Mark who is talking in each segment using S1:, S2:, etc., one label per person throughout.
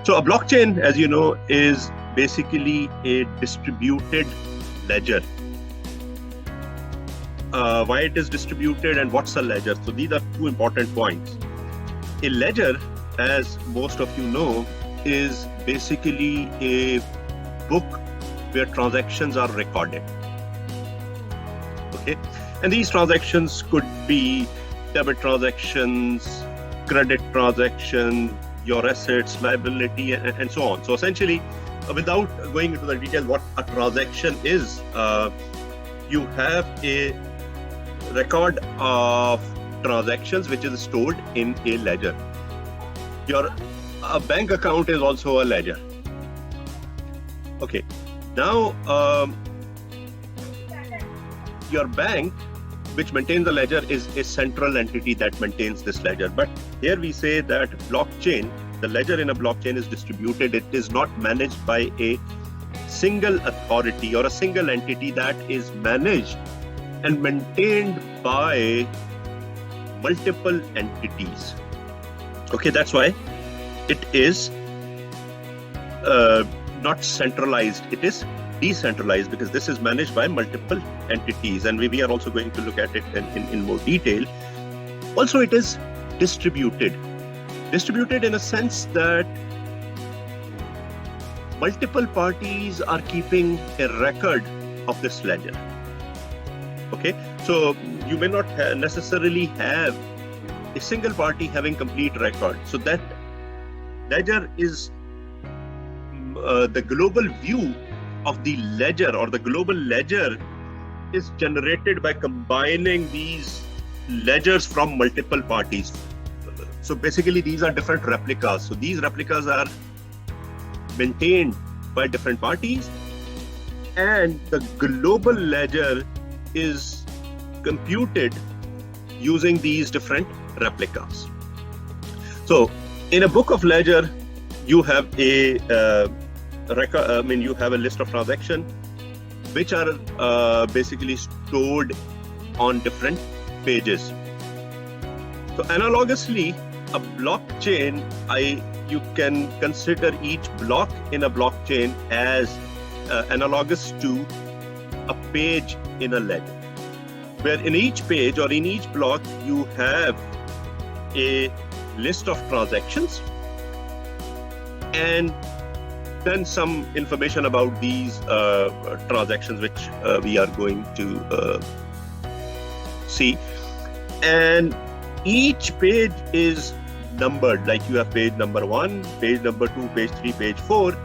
S1: So a blockchain, as you know, is basically a distributed ledger. Why it is distributed and what's a ledger? So these are two important points. A ledger, as most of you know, is basically a book where transactions are recorded. Okay, and these transactions could be debit transactions, credit transactions, your assets, liability, and so on. So essentially, without going into the detail what a transaction is, you have a record of transactions which is stored in a ledger. Your bank account is also a ledger. Okay, now your bank, which maintains the ledger, is a central entity that maintains this ledger. But here we say that blockchain, the ledger in a blockchain is distributed. It is not managed by a single authority or a single entity. That is managed and maintained by multiple entities. Okay, that's why it is not centralized. It is decentralized because this is managed by multiple entities, and we are also going to look at it in more detail. Also, it is distributed in a sense that multiple parties are keeping a record of this ledger. Okay, so you may not necessarily have a single party having complete record. So that ledger is the global view of the ledger, or the global ledger is generated by combining these ledgers from multiple parties. So basically these are different replicas. So these replicas are maintained by different parties, and the global ledger is computed using these different replicas. So in a book of ledger, you have a you have a list of transactions which are basically stored on different pages. So analogously, a blockchain, you can consider each block in a blockchain as analogous to a page in a ledger, where in each page or in each block you have a list of transactions and then some information about these transactions which we are going to see. And each page is numbered, like you have page number 1, page number 2, page 3, page 4.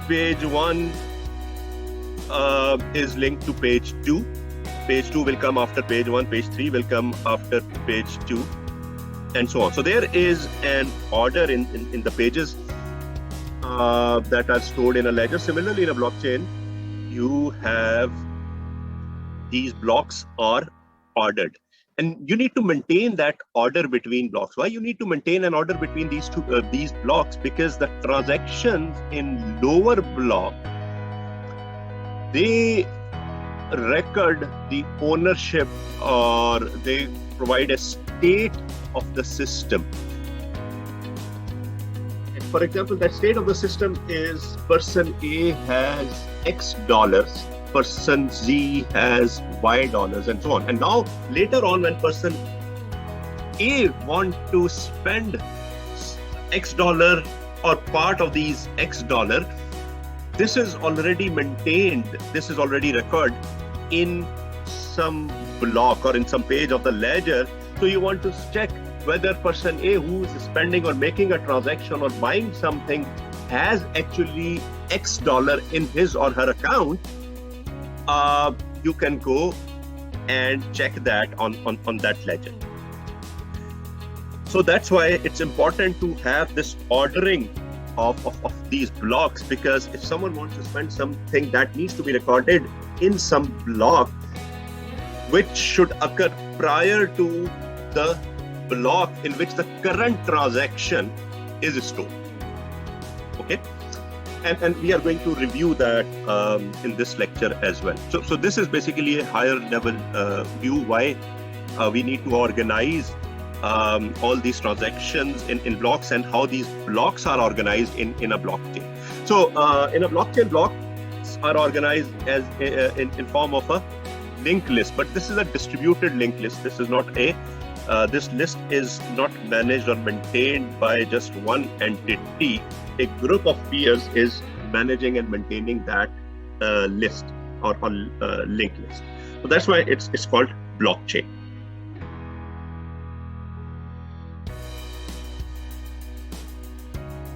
S1: Page 1 is linked to page 2. Page 2 will come after page 1, page 3 will come after page 2, and so on. So there is an order in the pages that are stored in a ledger. Similarly, in a blockchain, you have these blocks are ordered, and you need to maintain that order between blocks. Why you need to maintain an order between these blocks? Because the transactions in lower block, they record the ownership, or they provide a state of the system. For example, that state of the system is person A has X dollars, person Z has Y dollars, and so on. And now later on, when person A want to spend X dollar or part of these X dollar, this is already maintained, this is already recorded in some block or in some page of the ledger. So you want to check whether person A, who is spending or making a transaction or buying something, has actually X dollar in his or her account. You can go and check that on that ledger. So that's why it's important to have this ordering of these blocks, because if someone wants to spend something, that needs to be recorded in some block which should occur prior to the block in which the current transaction is stored. Okay, and we are going to review that in this lecture as well. So this is basically a higher level view why we need to organize all these transactions in blocks and how these blocks are organized in a blockchain. So in a blockchain, blocks are organized as in form of a linked list, but this is a distributed linked list. This is not a this list is not managed or maintained by just one entity. A group of peers is managing and maintaining that list or linked list. So that's why it's called blockchain.